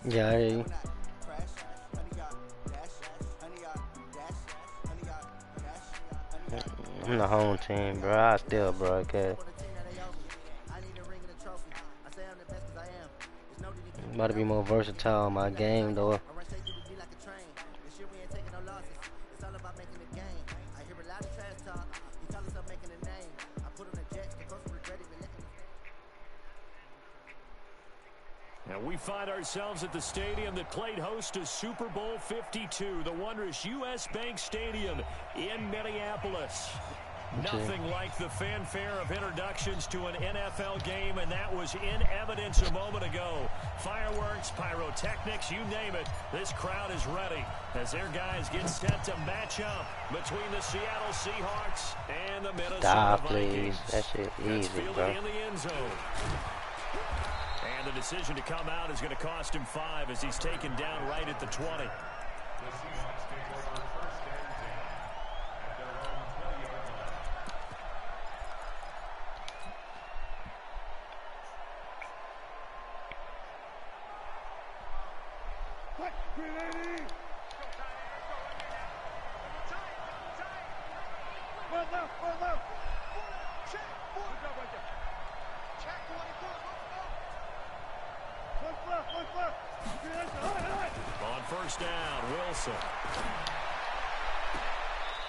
Yeah, I- I'm the home team, bro. I still broadcast. I'm about to be more versatile in my game, though. And we find ourselves at the stadium that played host to Super Bowl 52, the wondrous U.S. Bank Stadium in Minneapolis. Nothing like the fanfare of introductions to an NFL game, and that was in evidence a moment ago. Fireworks, pyrotechnics, you name it. This crowd is ready as their guys get set to match up between the Seattle Seahawks and the Minnesota Stop, Vikings. please. That shit That's easy, fielded bro. in the end zone. And the decision to come out is going to cost him 5 as he's taken down right at the 20. On first down, Wilson.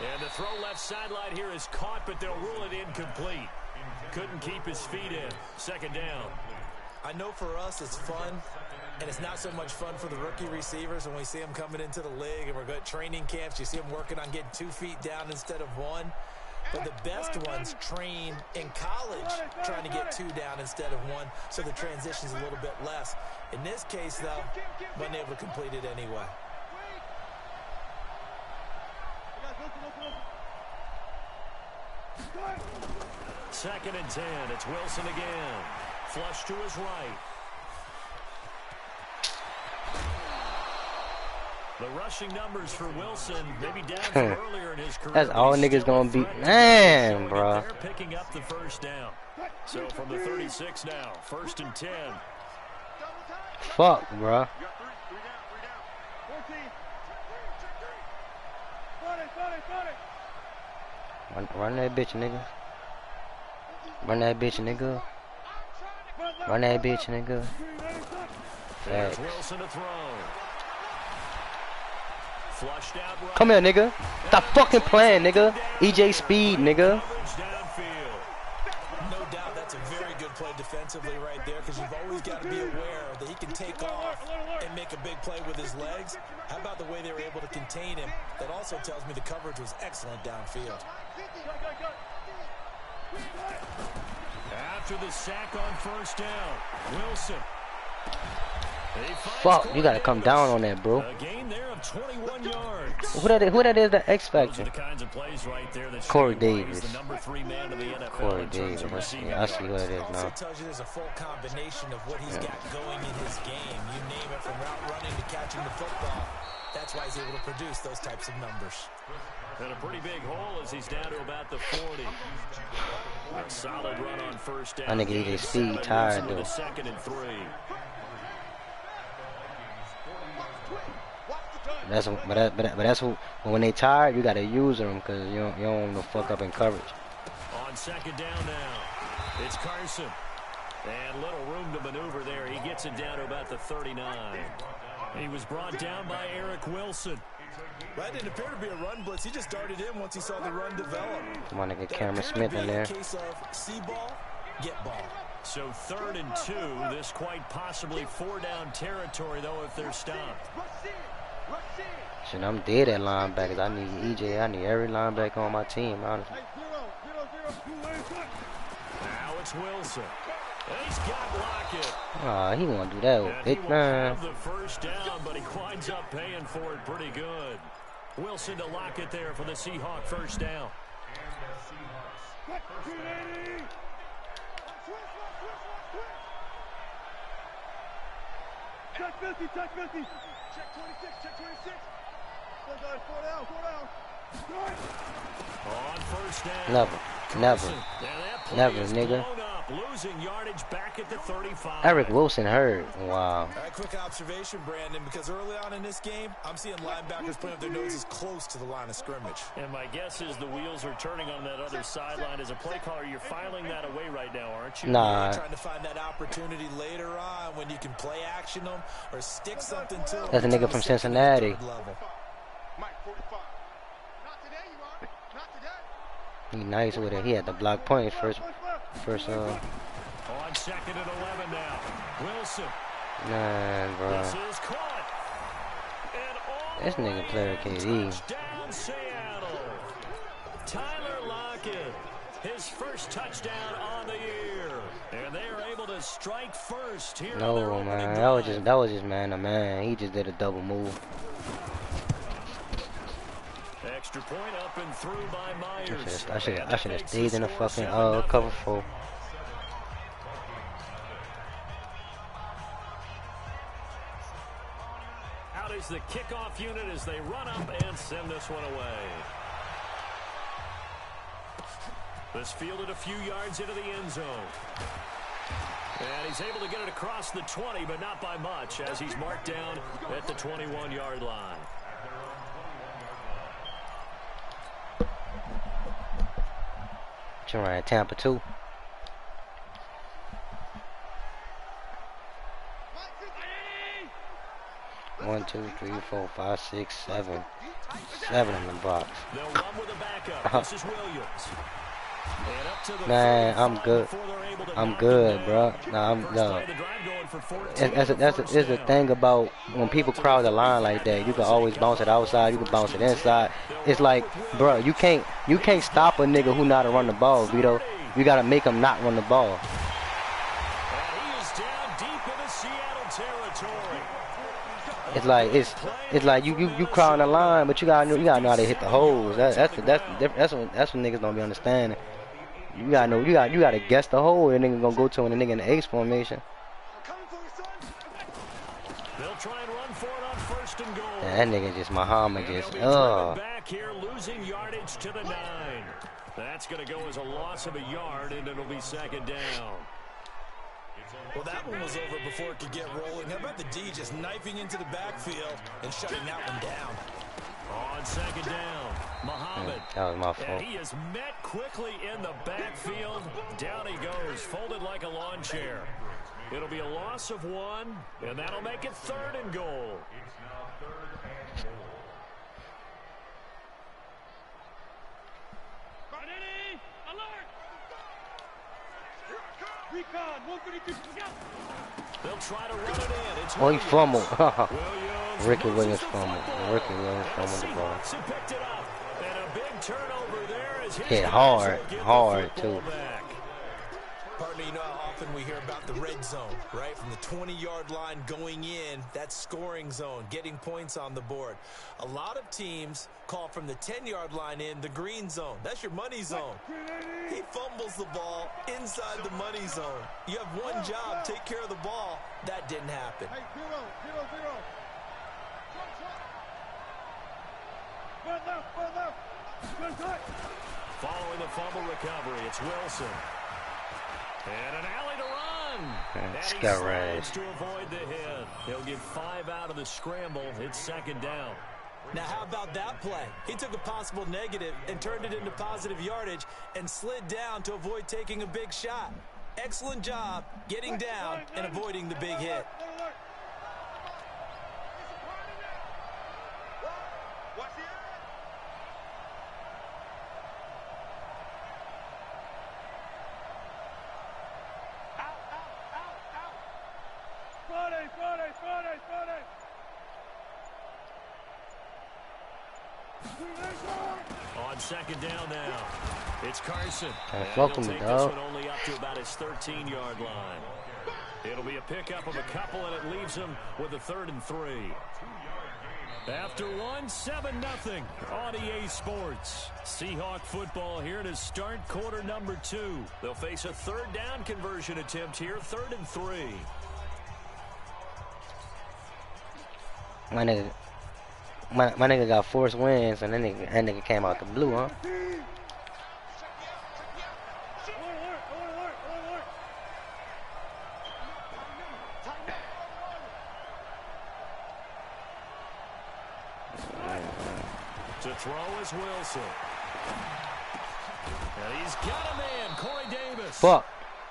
And the throw left sideline here is caught, but they'll rule it incomplete. Couldn't keep his feet in. Second down. I know for us it's fun, and it's not so much fun for the rookie receivers when we see them coming into the league and we're going to training camps. You see them working on getting 2 feet down instead of 1. But the best ones train in college trying to get 2 down instead of 1, so the transition's a little bit less. In this case, though, wasn't able to complete it anyway. Second and 10. It's Wilson again. Flush to his right. The rushing numbers for Wilson maybe down from earlier in his career. That's all but he's niggas still a gonna be. threat. Man, bro. They're picking up the first down. So from the 36 now, first and 10. Fuck, bro. Run that bitch, nigga. Run that bitch, nigga. Run that bitch, nigga. There's Facts. Wilson to throw. Flushed out right. Come here, nigga. Stop fucking playing, nigga. EJ Speed, nigga. Coverage downfield. No doubt that's a very good play defensively right there, because you've always got to be aware that he can take off and make a big play with his legs. How about the way they were able to contain him? That also tells me the coverage was excellent downfield. After the sack on first down, Wilson. Fuck, you gotta come down on that, bro. A gain there of 21 yards. Who that is, the X Those are Factor? the kinds of plays right there that Corey show you why Davis. he's the number 3 man of the NFL Corey in terms Davis. of receiving I see yards. who it is Also now. tells you there's a full combination of what he's got going in his game. You name it, from route running to catching the football. That's why he's able to produce those types of numbers. And a pretty big hole as he's down to about the 40. A solid run on first down. That nigga EJ Speed tired, With though. a second and 3. That's who. When they tired, you gotta use them because you don't want to fuck up in coverage. On second down now, it's Carson. And little room to maneuver there. He gets it down to about the 39. He was brought down by Eric Wilson. That didn't appear to be a run blitz. He just darted in once he saw the run develop. Come on, nigga, That Cameron appeared to Smith be in a there. case of see ball, get ball. So 3rd and 2. This quite possibly 4-down territory, though, if they're stopped. Shit, I'm dead at linebackers. I need EJ. I need every linebacker on my team, honestly. Now it's Wilson. He's got Lockett. Aw, he won't do that with And he Big will Man. have the first down, but he winds up paying for it pretty good. Wilson to Lockett there for the Seahawk first down. Check 50, check 50. Check 26, check 26. Go guys, 4 down, 4 down. On first down. Never, never, And that play never, is nigga. blown up, losing yardage back at the 35. Eric Wilson hurt. Wow. All right, quick observation, Brandon, because early on in this game, I'm seeing linebackers putting up their noses close to the line of scrimmage. And my guess is the wheels are turning on that other sideline. As a play caller, you're filing that away right now, aren't you? Nah. Trying to find that opportunity later on when you can play action them or stick something to them. That's a nigga from Cincinnati. Mike, 45. Not today, you are. Not today. He nice with it. He had the block points first. On second and 11 now. Wilson. Man, bro. This is caught. And all This nigga player KD. touchdown Seattle. Tyler Lockett. His first touchdown on the year. And they are able to strike first here. No, man. That was just man to man. He just did a double move. Extra point up and through by Myers. I should have stayed in the fucking cover 4. Out is the kickoff unit as they run up and send this one away. This fielded a few yards into the end zone. And he's able to get it across the 20, but not by much, as he's marked down at the 21-yard line. Trying Tampa 2. 1, 2, 3, 4, 5, 6, 7. 7 in the box. They'll run with a backup. This is Williams. And up to the Man, I'm 35 good. before they're able to I'm knock good, him bro. down. Nah, I'm First no. play of the drive going for 14 That's the down. thing about when people crowd the line like that. You can always bounce it outside. You can bounce it inside. It's like, bro, you can't stop a nigga who know how to run the ball, Vito. You gotta make him not run the ball. And he is down deep into Seattle territory. It's like you crowding the line, but you gotta know how to hit the holes. That's what niggas don't be understanding. You gotta guess the hole and nigga gonna go to when the nigga in the Ace formation. They'll try and run for it on first and goal. Yeah, that nigga just Muhammad just Back here, losing yardage to the 9. That's going to go as a loss of a yard, and it'll be second down. Well, that one was over before it could get rolling. How about the D just knifing into the backfield and shutting that one down? On second down, Muhammad. That was my fault. And he is met quickly in the backfield. Down he goes, folded like a lawn chair. It'll be a loss of 1, and that'll make it third and goal. Recon, 152, They'll try to run it in. It's Oh, he fumbled. Williams. Ricky Williams fumbled. Ricky Williams fumbled the ball. Seahawks have picked it up. And a big turnover there as his Hit guys hard, will get the hard, football too. back. Partner, you know how often we hear about the red zone, right? From the 20-yard line going in, that scoring zone, getting points on the board. A lot of teams call from the 10-yard line in the green zone. That's your money zone. He fumbles the ball inside the money zone. You have one job, take care of the ball. That didn't happen. Hey, 0, 0, 0. Front left, front left. Front tight. Following the fumble recovery, it's Wilson. And an alley to run. And he Scott Ray. slides to avoid the hit. He'll get 5 out of the scramble. It's second down. Now, how about that play? He took a possible negative and turned it into positive yardage and slid down to avoid taking a big shot. Excellent job getting down and avoiding the big hit. Watch the eye. Out, out, out, out. Friday, Friday, Friday, Friday. On second down now, it's Carson. Trying to And fuck he'll with me, take dog. this one only up to about his 13-yard line. It'll be a pickup of a couple, and it leaves him with a 3rd and 3. After one, 7-0 on EA Sports. Seahawk football here to start quarter number 2. They'll face a 3rd down conversion attempt here, 3rd and 3. My nigga got forced wins, and that nigga came out the blue, huh? To throw is Wilson. And he's got a man, Corey Davis. Fuck.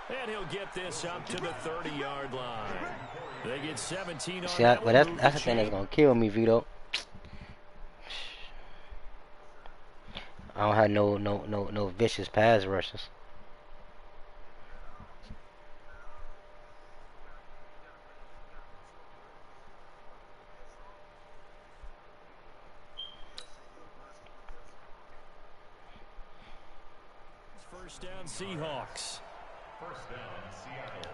And he'll get this up to the 30-yard line. They get 17 on See, that but one. that's the thing that's gonna kill me, Vito. I don't have no vicious pass rushes. First down, Seahawks. First down, Seattle.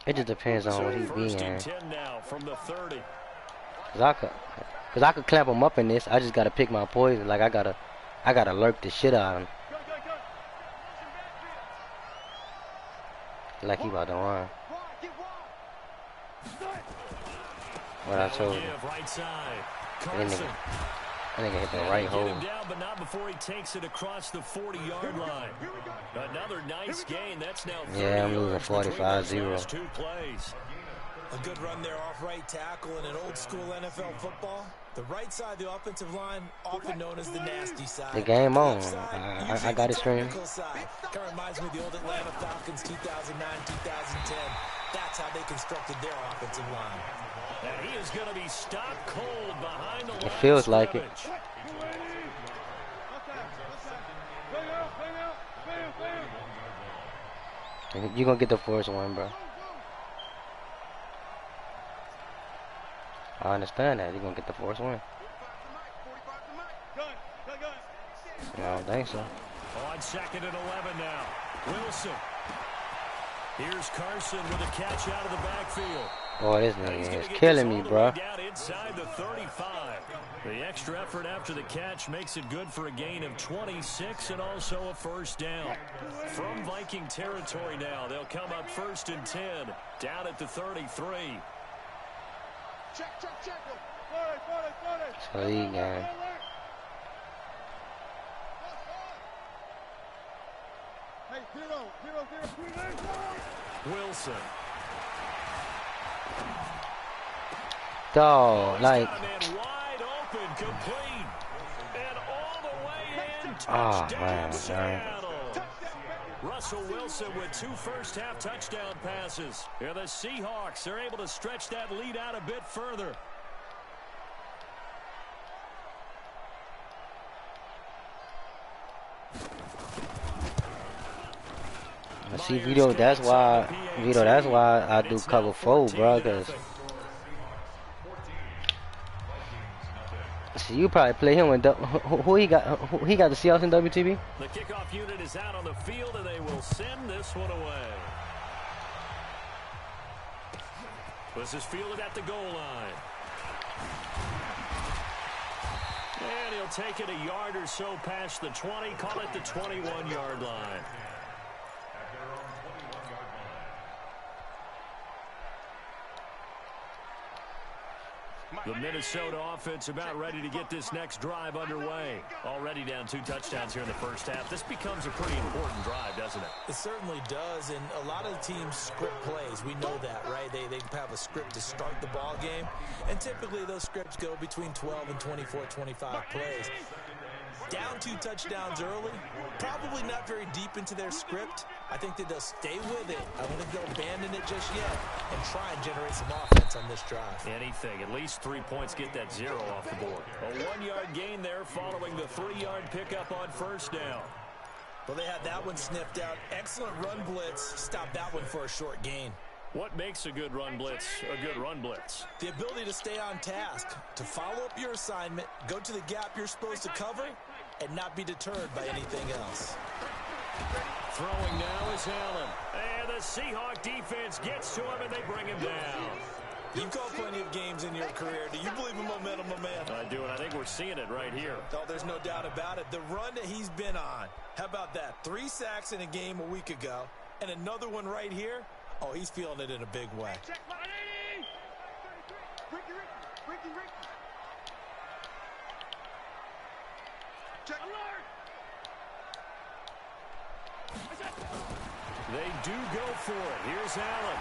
It just depends on what he First be in. and 10 now from the 30. Cause I could clamp him up in this. I just gotta pick my poison. Like I gotta lurk the shit out of him. Like he about to run. What I told you. Give right side. That Carson. nigga hit the And right they get hole. him down, but not before he takes it across the 40-yard line. Another nice gain. That's now 30 Yeah, I'm losing yards between those 45-0. last 2 plays. A good run there off right tackle in an old school NFL football. The right side of the offensive line, often known as the nasty side. The game on. Left side, I usually got the it streaming. technical side. Kind of reminds me of the old Atlanta Falcons 2009, 2010. That's how they constructed their offensive line. And he is going to be stopped cold behind the line. It feels like it. You gonna get the first one, bro. I understand that. You're gonna get the first one. I don't think so. On second and 11 now. Wilson. Here's Carson with a catch out of the backfield. Boy, this He's nigga gonna is get killing this me, all the bro. way down inside the 35. The extra effort after the catch makes it good for a gain of 26 and also a first down. From Viking territory now, they'll come up 1st and 10, down at the 33. Check. So he got Hey, zero. Wilson. dog, like, Got a man wide open, complete, and all the way in. oh Touchdown, man, Seattle. Russell Wilson with 2 first-half touchdown passes. And the Seahawks are able to stretch that lead out a bit further. see, Vito, that's why I do cover 4, bro, cause see, you probably play him with who he got the Seahawks in WTB? The kickoff unit is out on the field, and they will send this one away. This is fielded at the goal line. And he'll take it a yard or so past the 20, call it the 21-yard line. The Minnesota offense about ready to get this next drive underway. Already down 2 touchdowns here in the first half. This becomes a pretty important drive, doesn't it? It certainly does, and a lot of teams script plays. We know that, right? They have a script to start the ball game, and typically those scripts go between 12 and 24, 25 plays. Down 2 touchdowns early, probably not very deep into their script. I think that they'll stay with it. I don't think they'll abandon it just yet and try and generate some offense on this drive. Anything. At least 3 points, get that 0 off the board. A 1-yard gain there following the 3-yard pickup on first down. Well, they had that one sniffed out. Excellent run blitz. Stopped that one for a short gain. What makes a good run blitz a good run blitz? The ability to stay on task, to follow up your assignment, go to the gap you're supposed to cover, and not be deterred by anything else. Throwing now is Allen. And the Seahawk defense gets to him, and they bring him down. You've called plenty of games in your career. Do you believe in momentum, my man? I do, and I think we're seeing it right here. Oh, there's no doubt about it. The run that he's been on. How about that? 3 sacks in a game a week ago, and another one right here. Oh, he's feeling it in a big way. Check, Ricky. Check. Alert. They do go for it. Here's Allen.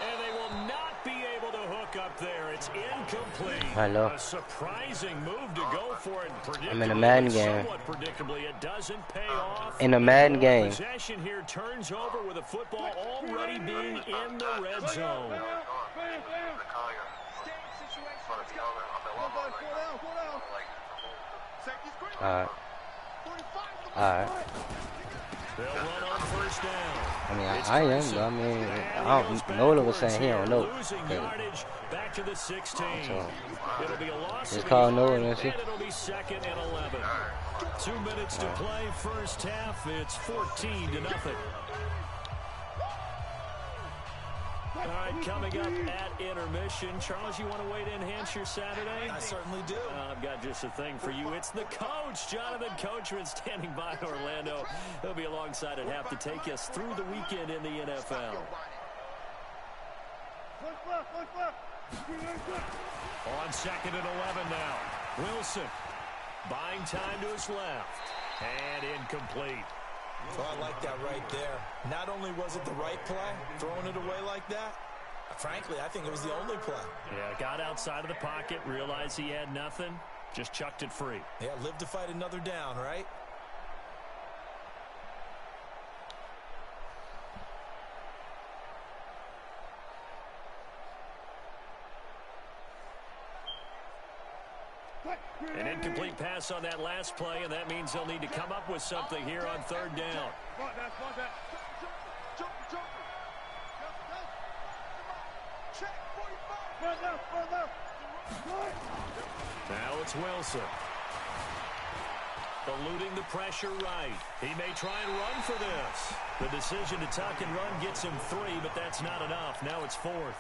And they will not be able to hook up there. It's incomplete. Hello. A surprising move to go for it. I'm in a Madden game. Somewhat predictably, it doesn't pay off. In a Madden game. Possession here turns over with the football already being in the red zone. Alright. Alright. They'll run on first down. I mean, I am, though. I mean, I don't, Nola was saying he don't know. Losing yardage back to the 16. So, It'll be a loss just of call 8, Nola, and that's it. it'll be 2nd and 11. 2 minutes to play first half. It's 14-0. All right, coming up at intermission. Charles, you want to weigh in enhance your Saturday? I certainly do. I've got just a thing for you. It's the coach, Jonathan Coachman, standing by in Orlando. He'll be alongside at half to take us through the weekend in the NFL. On 2nd and 11 now. Wilson buying time to his left. And incomplete. Oh, I like that right there. Not only was it the right play, throwing it away like that, frankly, I think it was the only play. Yeah, got outside of the pocket, realized he had nothing, just chucked it free. Yeah, live to fight another down, right? An incomplete pass on that last play, and that means they'll need to come up with something here on 3rd down. Now it's Wilson. Eluding the pressure right. He may try and run for this. The decision to tuck and run gets him 3, but that's not enough. Now it's 4th.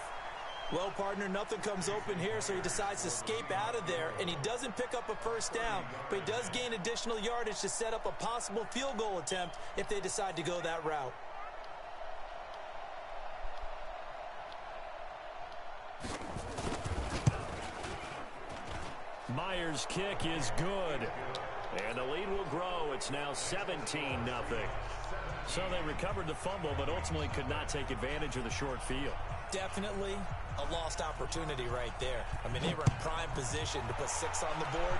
Well, partner, nothing comes open here, so he decides to escape out of there, and he doesn't pick up a first down, but he does gain additional yardage to set up a possible field goal attempt if they decide to go that route. Myers' kick is good, and the lead will grow. It's now 17-0. So they recovered the fumble, but ultimately could not take advantage of the short field. Definitely a lost opportunity right there. I mean, they were in prime position to put 6 on the board.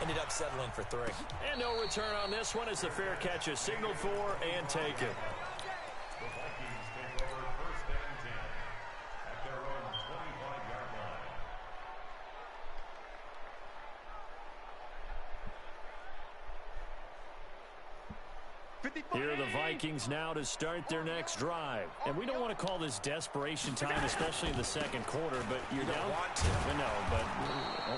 Ended up settling for 3. And no return on this one as the fair catch is signaled for and taken. The Vikings take over 1st and 10 at their own 25-yard line. Here are the Vikings now to start their next drive. And we don't want to call this desperation time, especially in the 2nd quarter, but you're down. Want to. No, but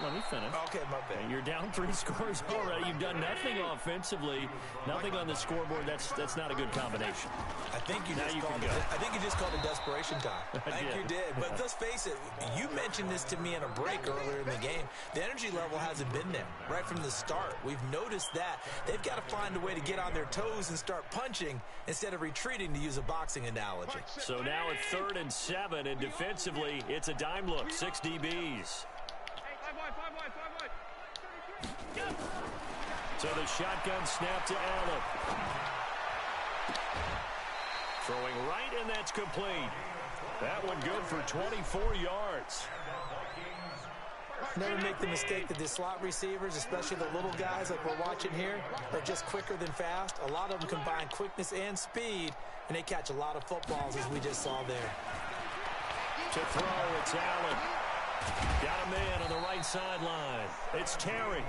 let me finish. Okay, my bad. You're down 3 scores already. You've done nothing offensively, nothing on the scoreboard. That's not a good combination. I think you Now just you called can it. go. I think you just called it desperation time. I think did. you did. But let's face it, you mentioned this to me in a break earlier in the game. The energy level hasn't been there right from the start. We've noticed that. They've got to find a way to get on their toes and start punching instead of retreating, to use a boxing analogy. So now it's 3rd and 7, and defensively, it's a dime look. 6 DBs. So the shotgun snap to Allen. Throwing right, and that's complete. That one good for 24 yards. Never make the mistake that the slot receivers, especially the little guys like we're watching here, are just quicker than fast. A lot of them combine quickness and speed, and they catch a lot of footballs, as we just saw there. To throw, it's Allen. Got a man on the right sideline. It's Terry.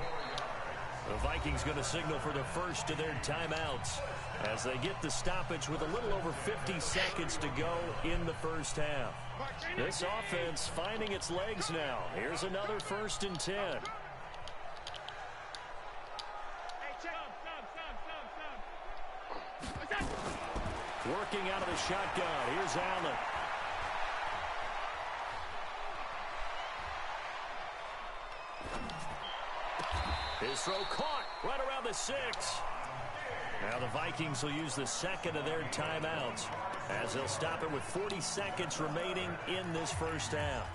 The Vikings going to signal for the first of their timeouts as they get the stoppage with a little over 50 seconds to go in the first half. This offense finding its legs now. Here's another 1st and 10. Working out of the shotgun. Here's Allen. His throw caught right around the 6. Now the Vikings will use the second of their timeouts as they'll stop it with 40 seconds remaining in this first half.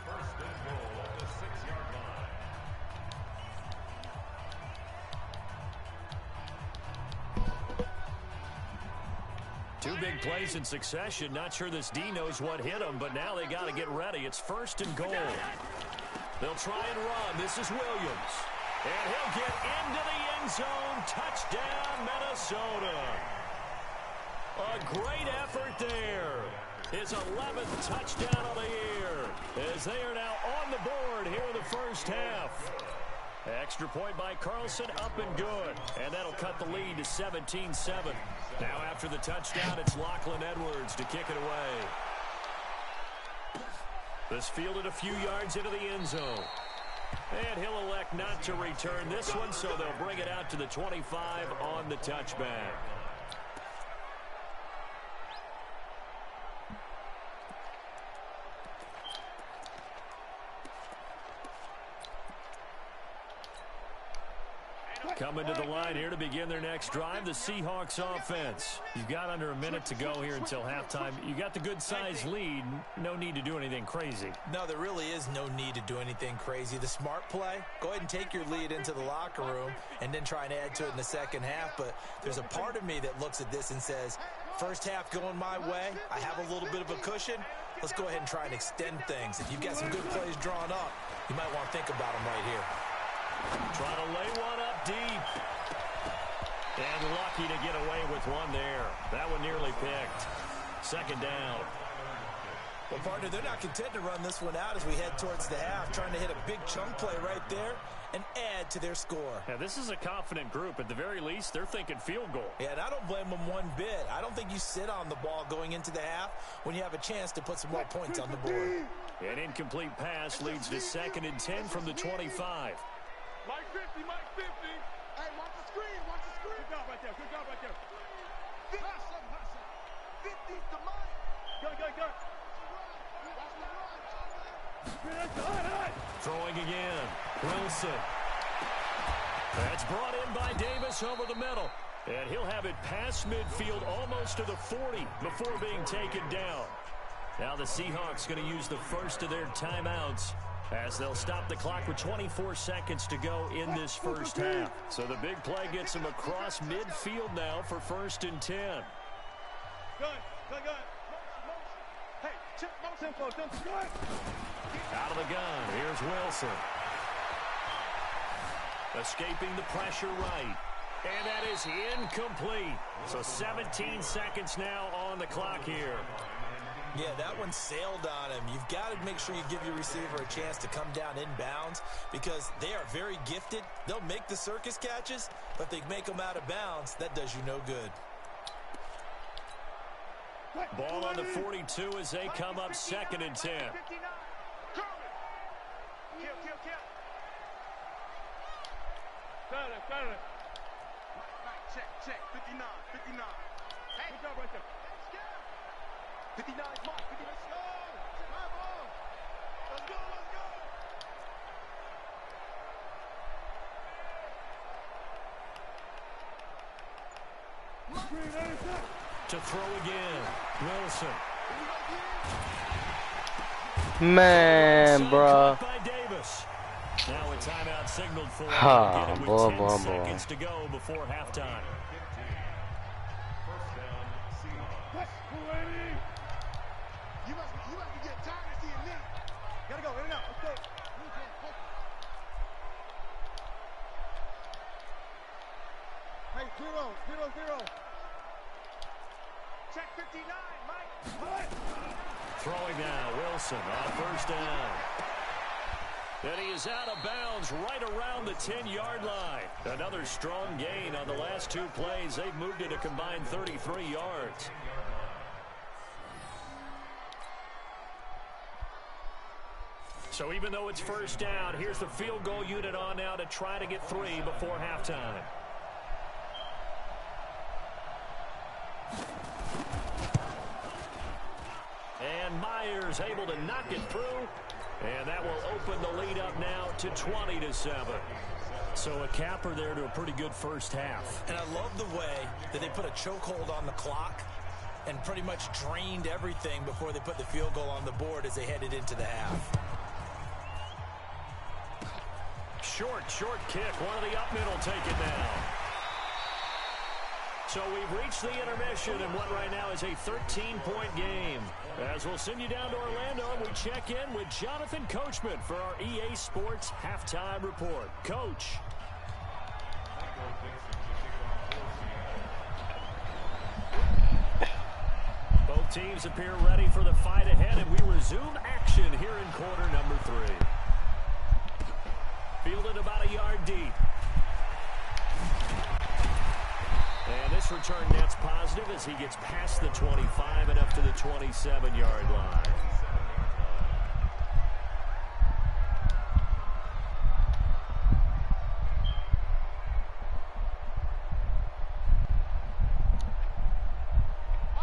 First and goal at the 6-yard line. Two big plays in succession. Not sure this D knows what hit him, but now they got to get ready. It's 1st and goal. They'll try and run. This is Williams. And he'll get into the end zone. Touchdown, Minnesota. A great effort there. His 11th touchdown of the year as they are now on the board here in the first half. Extra point by Carlson, up and good. And that'll cut the lead to 17-7. Now after the touchdown, it's Lachlan Edwards to kick it away. This fielded a few yards into the end zone. And he'll elect not to return this one, so they'll bring it out to the 25 on the touchback. Coming to the line here to begin their next drive, the Seahawks offense. You've got under a minute to go here until halftime. You got the good-sized lead. No need to do anything crazy. No, there really is no need to do anything crazy. The smart play, go ahead and take your lead into the locker room and then try and add to it in the second half. But there's a part of me that looks at this and says, first half going my way, I have a little bit of a cushion. Let's go ahead and try and extend things. If you've got some good plays drawn up, you might want to think about them right here. Trying to lay one up deep. And lucky to get away with one there. That one nearly picked. Second down. Well, partner, they're not content to run this one out as we head towards the half, trying to hit a big chunk play right there and add to their score. Yeah, this is a confident group. At the very least, they're thinking field goal. Yeah, and I don't blame them one bit. I don't think you sit on the ball going into the half when you have a chance to put some more points on the board. An incomplete pass leads to 2nd and 10 from the 25. Mike 50, Mike 50. Hey, watch the screen, watch the screen. Good job right there, good job right there. 50's the Mike. Go. Throwing again. Wilson. That's brought in by Davis over the middle. And he'll have it past midfield almost to the 40 before being taken down. Now the Seahawks going to use the first of their timeouts as they'll stop the clock with 24 seconds to go in this first half. So the big play gets them across midfield now for 1st and 10. Good. Hey, chip, tempo. Good. Out of the gun, here's Wilson. Escaping the pressure right. And that is incomplete. So 17 seconds now on the clock here. Yeah, that one sailed on him. You've got to make sure you give your receiver a chance to come down inbounds because they are very gifted. They'll make the circus catches, but if they make them out of bounds, that does you no good. Ball on the 42 as they come up 2nd and 10. Got it. Check. 59. Hey, good job right there. 59 is Mike. Let's go. To throw again, Wilson. Man, bro. By Davis. Now a timeout signaled for. Boy. 10 seconds to go before halftime. First down, Seahawks. You must be getting tired of seeing me. Gotta go, in and out. Let's go. Hey, 0. Check 59, Mike. Throwing now, Wilson on 1st down. And he is out of bounds right around the 10-yard line. Another strong gain on the last 2 plays. They've moved it a combined 33 yards. So even though it's first down, here's the field goal unit on now to try to get 3 before halftime. And Myers able to knock it through. And that will open the lead up now to 20-7. So a capper there to a pretty good first half. And I love the way that they put a chokehold on the clock and pretty much drained everything before they put the field goal on the board as they headed into the half. Short kick. One of the up middle taken down. So we've reached the intermission in what right now is a 13-point game. As we'll send you down to Orlando, and we check in with Jonathan Coachman for our EA Sports Halftime Report. Coach. Both teams appear ready for the fight ahead, and we resume action here in quarter number 3. Fielded about a yard deep. And this return net's positive as he gets past the 25 and up to the 27-yard line.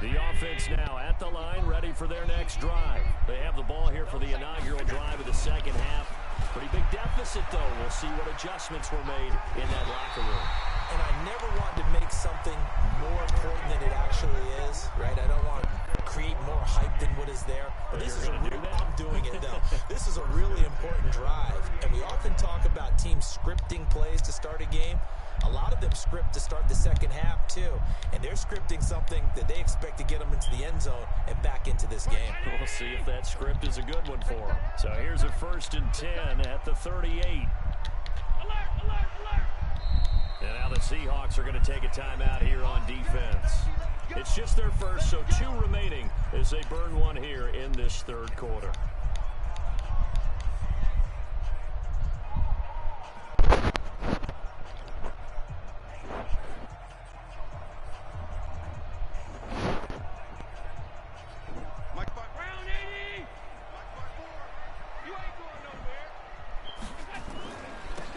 The offense now at the line, ready for their next drive. They have the ball here for the inaugural drive of the second half. Pretty big deficit, though. We'll see what adjustments were made in that locker room. And I never want to make something more important than it actually is, right? I don't want to create more hype than what is there. But this is I'm doing it, though. This is a really important drive. And we often talk about teams scripting plays to start a game. A lot of them script to start the second half, too. And they're scripting something that they expect to get them into the end zone and back into this game. We'll see if that script is a good one for them. So here's a 1st and 10 at the 38. And now the Seahawks are going to take a timeout here on defense. It's just their first, so 2 remaining as they burn one here in this 3rd quarter.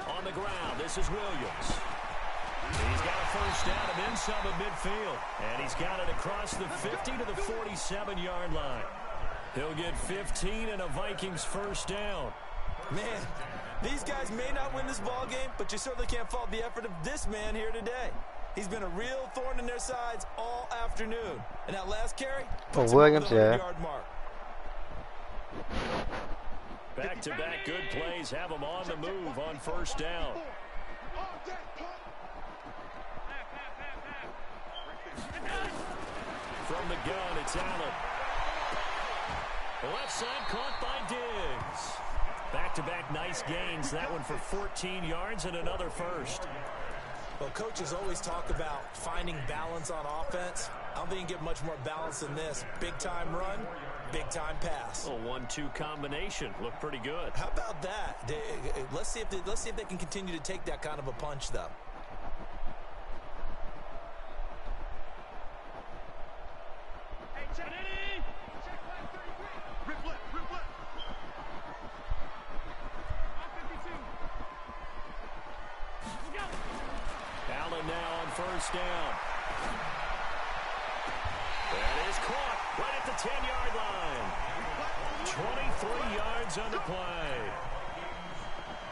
On the ground, this is Williams. He's got a first down and then some at midfield. And he's got it across the 50 to the 47-yard line. He'll get 15 and a Vikings first down. Man, these guys may not win this ball game, but you certainly can't fault the effort of this man here today. He's been a real thorn in their sides all afternoon. And that last carry, Williams, yeah. Mark. Back-to-back good plays have him on the move on first down. From the gun, it's Allen. The left side caught by Diggs. Back-to-back nice gains. That one for 14 yards and another first. Well, coaches always talk about finding balance on offense. I don't think you get much more balance than this. Big-time run, big-time pass. A 1-2 combination. Looked pretty good. How about that? Let's see if they can continue to take that kind of a punch, though. Allen now on first down. That is caught right at the 10-yard line. 23 yards on the play.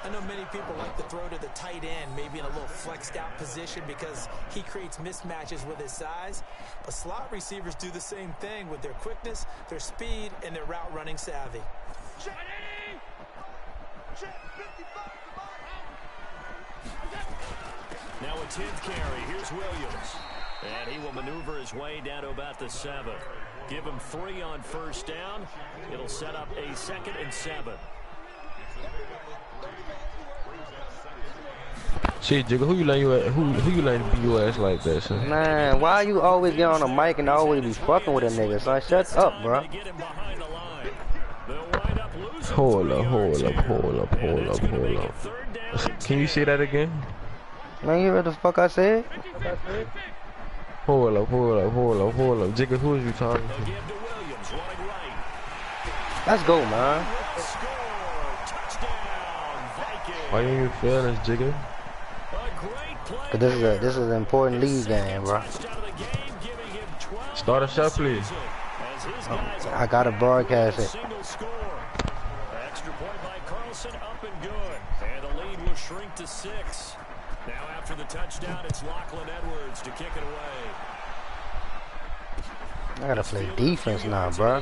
I know many people like to throw to the tight end, maybe in a little flexed out position because he creates mismatches with his size. But slot receivers do the same thing with their quickness, their speed, and their route running savvy. Now a 10th carry. Here's Williams. And he will maneuver his way down to about the 7. Give him 3 on first down. It'll set up a 2nd and 7. Shit, Jigga, who you letting beat your ass like that, son? Man, why you always get on the mic and always be fucking with a nigga, son? Shut up, bro. Get him behind the line. They'll wind up losing Hold up. Can you say that again? Man, you hear what the fuck I said? Hold up. Jigga, who is you talking to? Let's go, man. Why you ain't feeling this, Jigga? Cause this is an important league game, bro. Start a shot, please. I gotta broadcast it. Extra point by Carlson, up and good. And the lead will shrink to 6. Now after the touchdown, it's Lachlan Edwards to kick it away. I gotta play defense now, bro.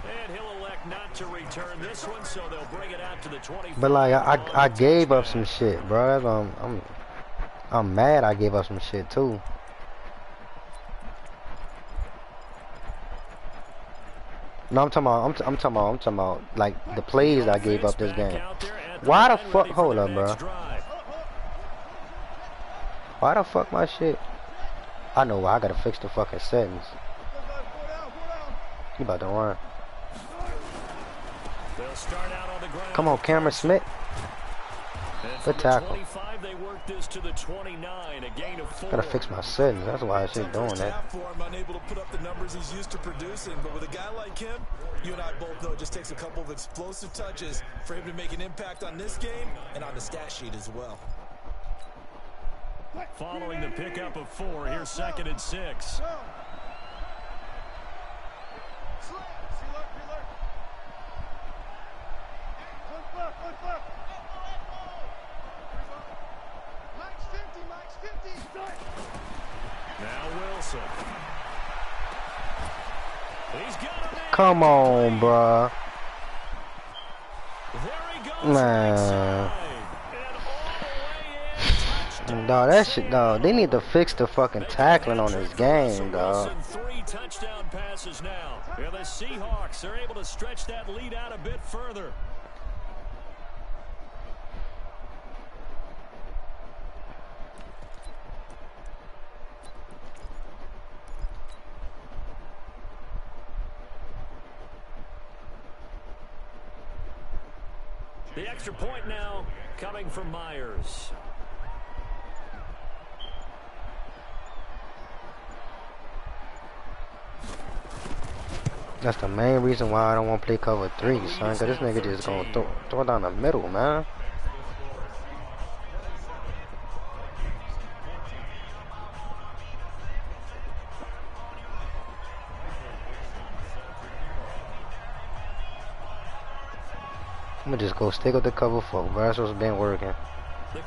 And he'll elect not to return this one, so they'll bring it out to the 25. But like I gave up some shit, bro. That's why I'm mad. I gave up some shit too. No, I'm talking about like the plays I gave up this game. Why the fuck? Hold up, bro. Why the fuck my shit? I know why. I gotta fix the fucking settings. He about to run. Come on, Cameron Smith. Good tackle. They work this to the 29, a gain of 4. Gotta fix my settings. That's why I shit doing that. Unable to put up the numbers he's used to producing, but with a guy like him, you and I both know it just takes a couple of explosive touches for him to make an impact on this game and on the stat sheet as well. Following the pickup of 4, here's 2nd and 6. Now Wilson. He's got him. Come on, bruh. There he goes. Man. Dog, that shit, dog. They need to fix the fucking tackling on this game, dog. 3 touchdown passes now. Yeah, the Seahawks are able to stretch that lead out a bit further. The extra point now coming from Myers. That's the main reason why I don't want to play cover 3, son. Cause this nigga just gonna throw down the middle, man. I'm gonna just go stick with the cover 4, bro. That's what's been working.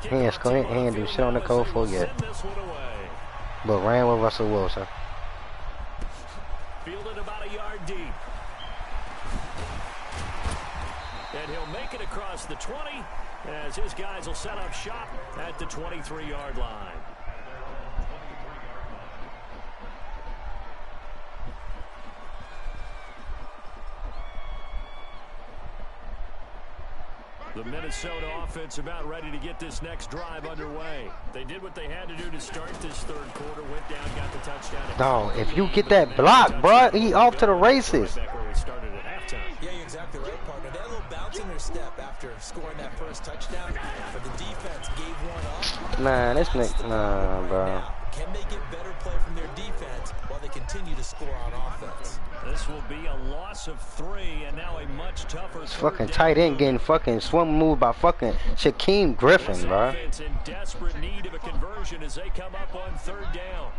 He ain't do shit on the cover 4 yet. But ran with Russell Wilson. Fielded about a yard deep. And he'll make it across the 20 as his guys will set up shop at the 23-yard line. The Minnesota offense about ready to get this next drive underway. They did what they had to do to start this 3rd quarter. Went down, got the touchdown. Dog, if you get that block, bro, he off to the races. Back where we started at halftime. Yeah, you're exactly right, partner. They had a little bounce in their step after scoring that first touchdown, but the defense gave one up. Man, this nigga, nah, bro. Now, can they get better play from their defense while they continue to score on offense? This will be a loss of 3, and now a much tougher. This fucking tight end getting fucking swim moved by fucking Shaquem Griffin, bro. Offense in desperate need of a conversion as they come up on 3rd down.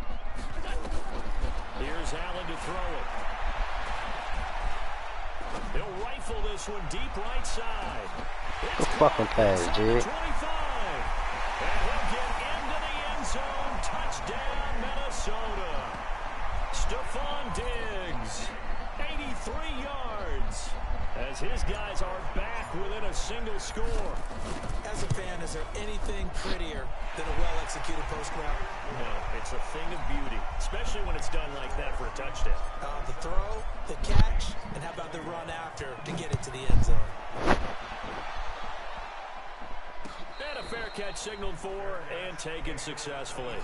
Here's Allen to throw it. He'll rifle this one deep right side. Good fucking pass, Jig. 25. And he'll get into the end zone. Touchdown, Minnesota. Stephon Diggs, 83 yards, as his guys are back within a single score. As a fan, is there anything prettier than a well-executed post route? No, it's a thing of beauty, especially when it's done like that for a touchdown. The throw, the catch, and how about the run after to get it to the end zone? And a fair catch signaled for and taken successfully.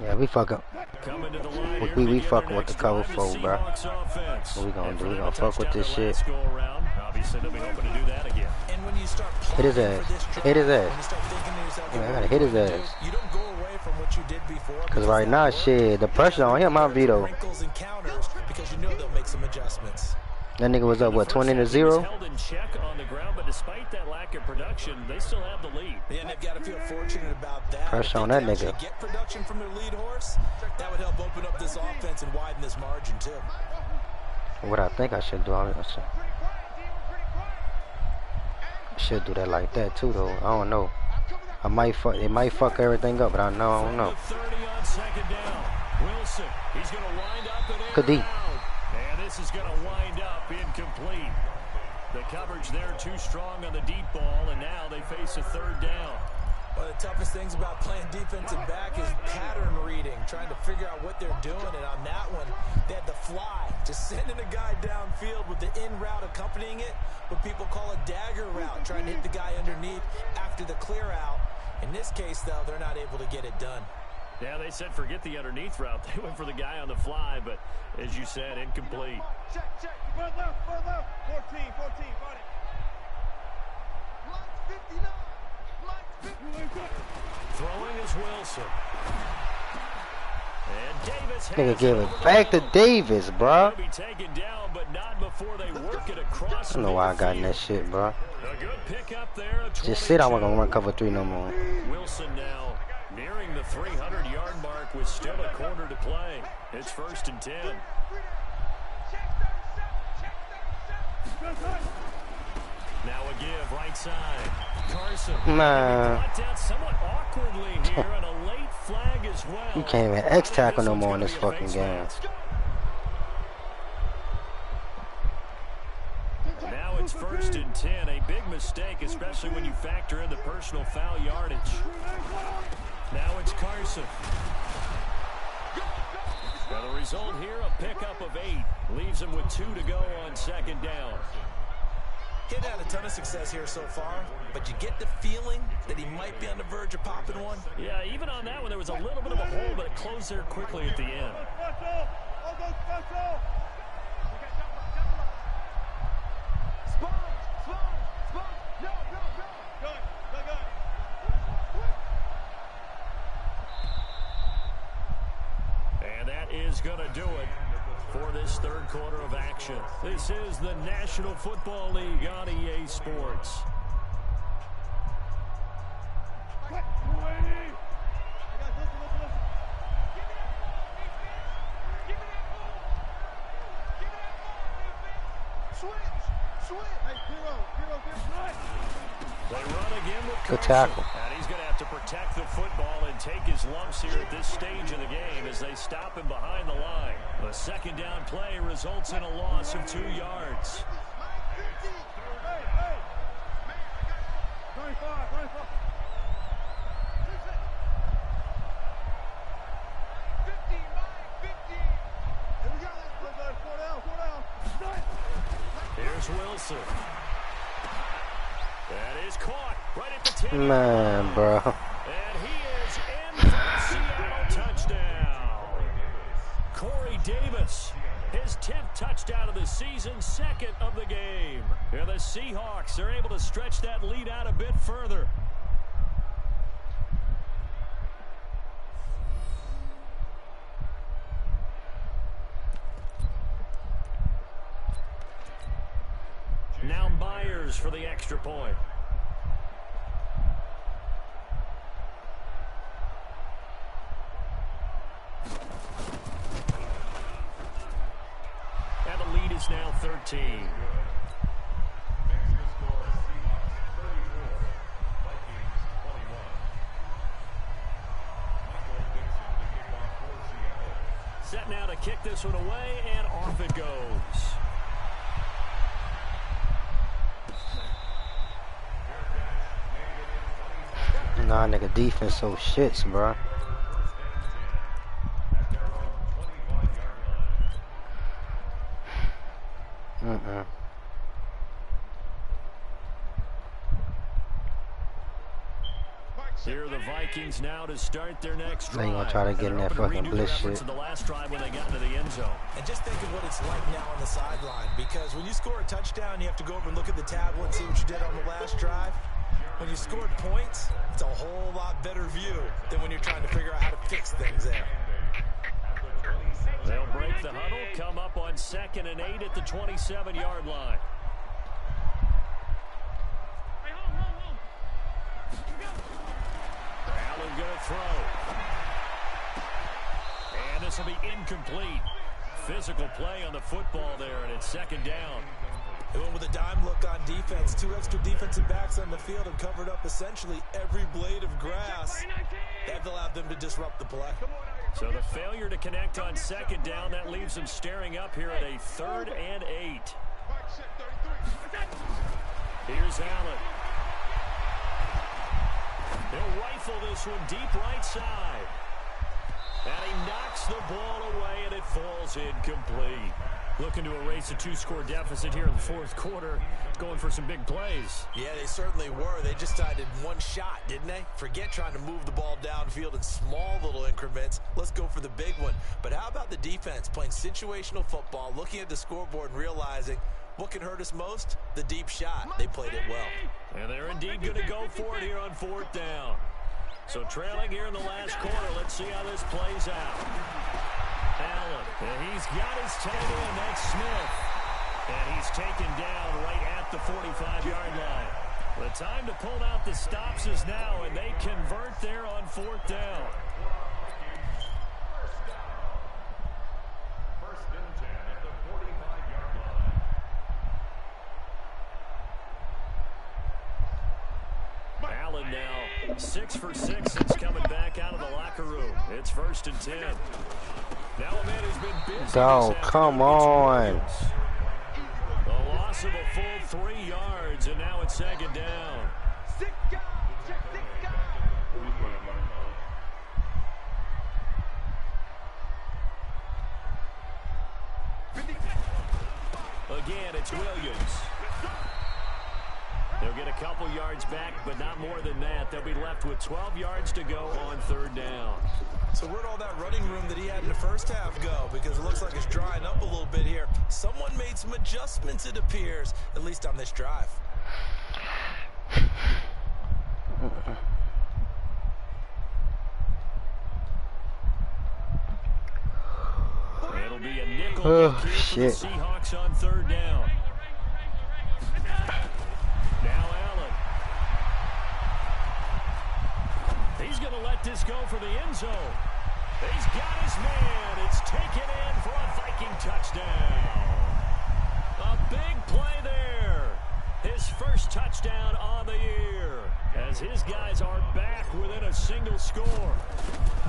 Yeah, we fuck up. Coming to the line here We to begin fucking their with the next cover drive, four, the bro. Seahawks offense. What we gonna And do? for We them gonna to fuck with touchdown this their shit. last go-around, obviously they'll be hoping to do that again. And when you start Hit his plotting ass. for this drive, Hit his ass. when you start thinking to yourself, Yeah, I what gotta are hit you his going to do? ass. You don't go away from what you did before. Cause right that now, worked. shit, the pressure on him, I'm Vito. Wrinkles and counters because you know they'll make some adjustments. That nigga was up, what, 20-0? Held in check on the ground, but despite that lack of production, they still have the lead. Yeah, and they've got to feel fortunate about that. Pressure If on they that can nigga. actually get production from their lead horse, that would help open up this offense and widen this margin too. What I think I should do, I should do that like that too, though. I don't know. It might fuck everything up, but I don't know. 30 on second down. Wilson, he's going to wind up at Could he? And this is going to wind up incomplete. The coverage there too strong on the deep ball, and now they face a third down. One of the toughest things about playing defensive back is pattern reading, trying to figure out what they're doing. And on that one, they had the fly, just sending a guy downfield with the in route accompanying it, what people call a dagger route, trying to hit the guy underneath after the clear out. In this case, though, they're not able to get it done. Yeah, they said forget the underneath route. They went for the guy on the fly, but as you said, incomplete. Check. Run left. 14, got it. Line 59. Throwing is Wilson. And Davis Nigga has give it it over back the to middle. Davis, bro. He'll be taken down, but not before they work it across. I don't know why I got in that shit, bro. A good pick up there. Just sit, I wasn't gonna run cover 3 no more. Wilson now nearing the 300-yard mark with still a quarter to play. It's 1st and 10. Now a give right side. Carson. Man. Brought down somewhat awkwardly here, and a late flag as well. You can't even X tackle no more in this fucking game. Now it's 1st and 10. A big mistake, especially when you factor in the personal foul yardage. Now it's Carson. Now the result here, a pickup of 8. Leaves him with 2 to go on 2nd down. He'd had a ton of success here so far, but you get the feeling that he might be on the verge of popping one. Yeah, even on that one, there was a little bit of a hole, but it closed there quickly at the end. And that is going to do it for this third quarter of action. This is the National Football League on EA Sports. They run again with Good Carson. tackle. And he's going to have to protect the football and take his lumps here at this stage of the game as they stop him behind the line. The 2nd down play results in a loss of 2 yards. Here's Wilson. That is caught right at the 10. Man, bro. And he is in for the Seattle touchdown. Corey Davis, his 10th touchdown of the season, 2nd of the game. And the Seahawks are able to stretch that lead out a bit further. Now Myers for the extra point. And the lead is now 13. Set now to kick this one away, and off it goes. Nah, nigga, defense so shits, bro. Here are the Vikings now to start their next drive. They gonna try to get in that fucking blitz shit. In the last drive when they got into the end zone. And just think of what it's like now on the sideline, because when you score a touchdown, you have to go over and look at the tablet and see what you did on the last drive. When you scored points, it's a whole lot better view than when you're trying to figure out how to fix things there. They'll break the huddle, come up on 2nd and 8 at the 27-yard line. Allen gonna throw. And this will be incomplete. Physical play on the football there, and it's 2nd down. They went with a dime look on defense. 2 extra defensive backs on the field and covered up essentially every blade of grass. That allowed them to disrupt the play. So the failure to connect on 2nd down, that leaves them staring up here at a 3rd and 8. Here's Allen. He'll rifle this one deep right side. And he knocks the ball away, and it falls incomplete. Looking to erase a 2-score deficit here in the 4th quarter. Going for some big plays. Yeah, they certainly were. They just decided one shot, didn't they? Forget trying to move the ball downfield in small little increments. Let's go for the big one. But how about the defense playing situational football, looking at the scoreboard and realizing what can hurt us most? The deep shot. They played it well. And they're indeed going to go for it here on 4th down. So trailing here in the last quarter. Let's see how this plays out. Allen, and he's got his tight end, that's Smith. And he's taken down right at the 45-yard line. The time to pull out the stops is now, and they convert there on 4th down. First and 10 at the 45-yard line. Allen now 6 for 6 since coming back out of the locker room. It's 1st and 10. Now a man who's been busy. Oh, come on. The loss of a full 3 yards, and now it's 2nd down. Again, it's Williams. They'll get a couple yards back, but not more than that. They'll be left with 12 yards to go on 3rd down. So where'd all that running room that he had in the first half go? Because it looks like it's drying up a little bit here. Someone made some adjustments, it appears, at least on this drive. It'll be a nickel kick here for the Seahawks on 3rd down. Now Allen. He's going to let this go for the end zone. He's got his man. It's taken in for a Viking touchdown. A big play there. His first touchdown on the year, as his guys are back within a single score.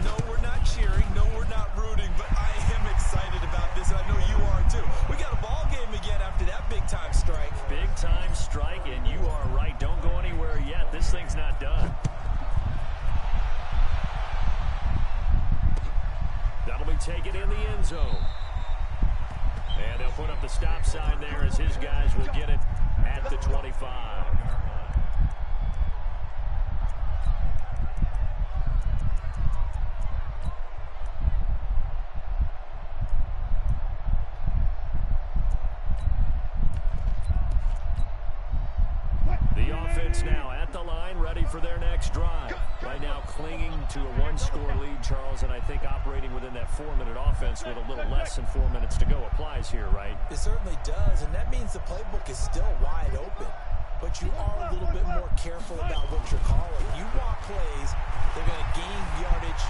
No, we're not cheering. No, we're not rooting. But I am excited about this. I know you are too. We got a ball game again after that big-time strike. Big-time strike, and you are right. Don't go anywhere yet. This thing's not done. That'll be taken in the end zone. And they'll put up the stop sign there as his guys will get it at the 25. The offense now at the line, ready for their next drive. Right now clinging to a 1-score lead, Charles, and I think operating within that 4-minute offense with a little less than 4 minutes to go applies here, right? It certainly does, and that means the playbook is still wide open. But you are a little bit more careful about what you're calling. You want plays, they're going to gain yardage,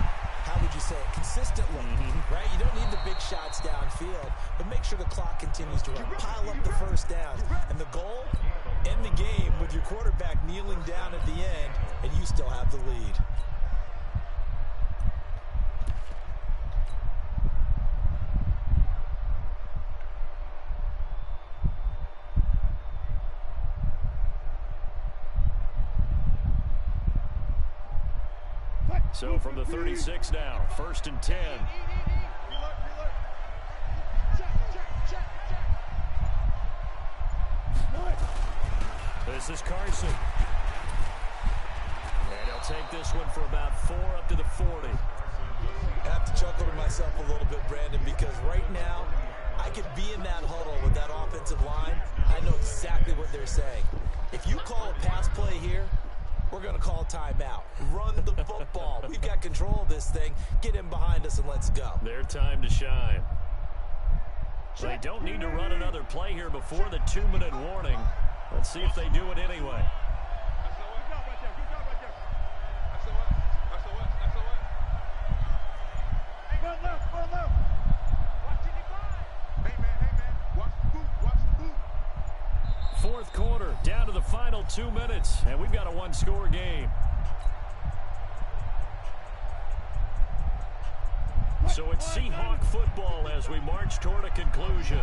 how would you say it, consistently, right? You don't need the big shots downfield, but make sure the clock continues to run. Pile up the first downs. And the goal, end the game with your quarterback kneeling down at the end, and you still have the lead. So from the 36 now, 1st and 10. This is Carson. And he'll take this one for about 4 up to the 40. I have to chuckle to myself a little bit, Brandon, because right now I could be in that huddle with that offensive line. I know exactly what they're saying. If you call a pass play here, we're going to call timeout. Run the football. We've got control of this thing. Get in behind us and let's go. Their time to shine. They don't need to run another play here before the 2-minute warning. Let's see if they do it anyway. Fourth quarter, down to the final 2 minutes, and we've got a one-score game. So it's Seahawk football as we march toward a conclusion.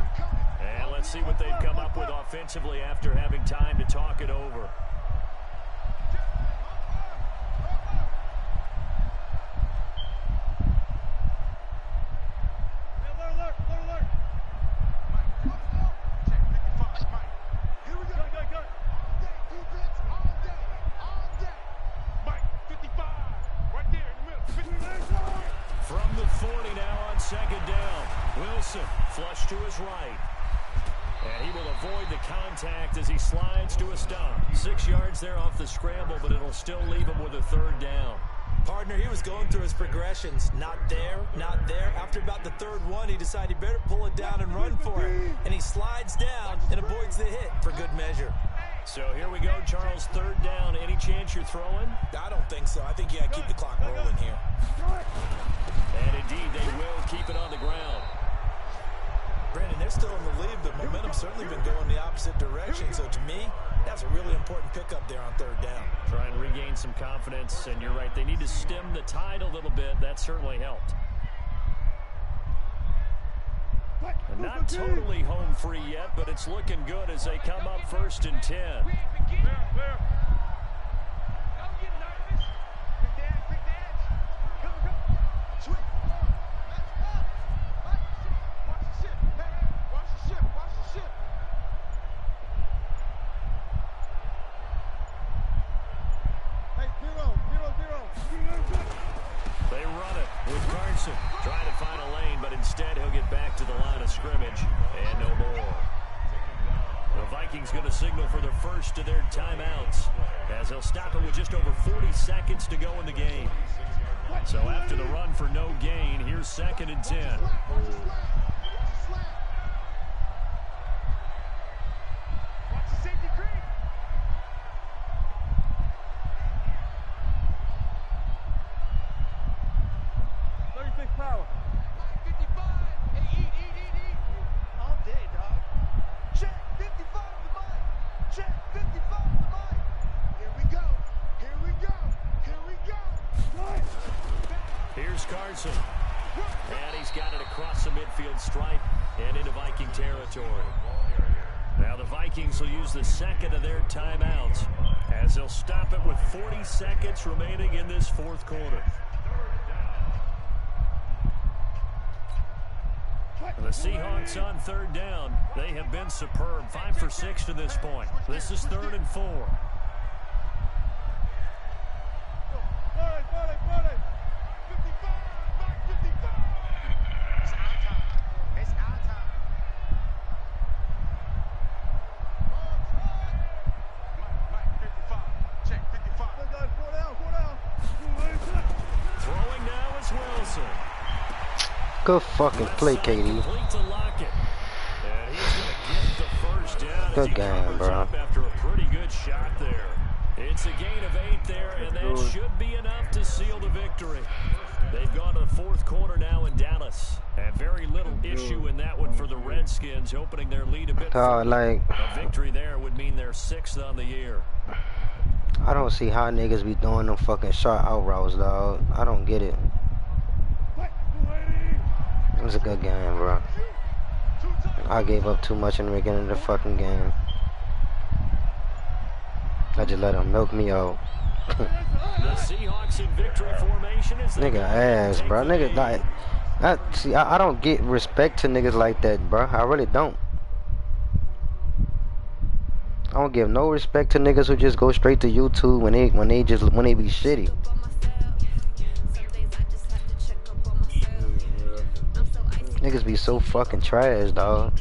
And let's see what they've come up with offensively after having time to talk it over. From the 40 now on second down. Wilson flush to his right. And he will avoid the contact as he slides to a stop. 6 yards there off the scramble, but it'll still leave him with a third down. Partner, he was going through his progressions. Not there, not there. After about the third one, he decided he better pull it down and run for it. And he slides down and avoids the hit for good measure. So here we go, Charles, third down. Any chance you're throwing? I don't think so. I think you got to keep the clock rolling here. And indeed, they will keep it on the ground. Brandon, they're still in the lead, but momentum's certainly been going the opposite direction. So to me, that's a really important pickup there on third down. Try and regain some confidence, and you're right. They need to stem the tide a little bit. That certainly helped. And not totally home free yet, but it's looking good as they come up 1st and 10. They run it with Carson. Trying to find a lane, but instead he'll get back to the line of scrimmage. And no more. The Vikings going to signal for the first of their timeouts as they'll stop it with just over 40 seconds to go in the game. So after the run for no gain, here's 2nd and 10. Here's Carson. And he's got it across the midfield stripe and into Viking territory. Now the Vikings will use the second of their timeouts as they'll stop it with 40 seconds remaining in this fourth quarter. The Seahawks on third down. They have been superb. 5 for 6 to this point. This is 3rd and 4. Throwing now is Wilson. Good fucking play, KD. Good game, bro. After a pretty good shot there. It's a gain of 8 there, and that should be enough to seal the victory. They've gone to the fourth quarter now in Dallas. And very little issue in that one for the Redskins, opening their lead a bit. Like, a victory there would mean they're 6th on the year. I don't see how niggas be doing them fucking short out routes, dog. I don't get it. It was a good game, bro. I gave up too much in the beginning of the fucking game. I just let them milk me out. The Seahawks in victory formation is nigga ass, bro. Nigga, like, I don't get respect to niggas like that, bro. I really don't. I don't give no respect to niggas who just go straight to YouTube when they be shitty. Niggas be so fucking trash, dog.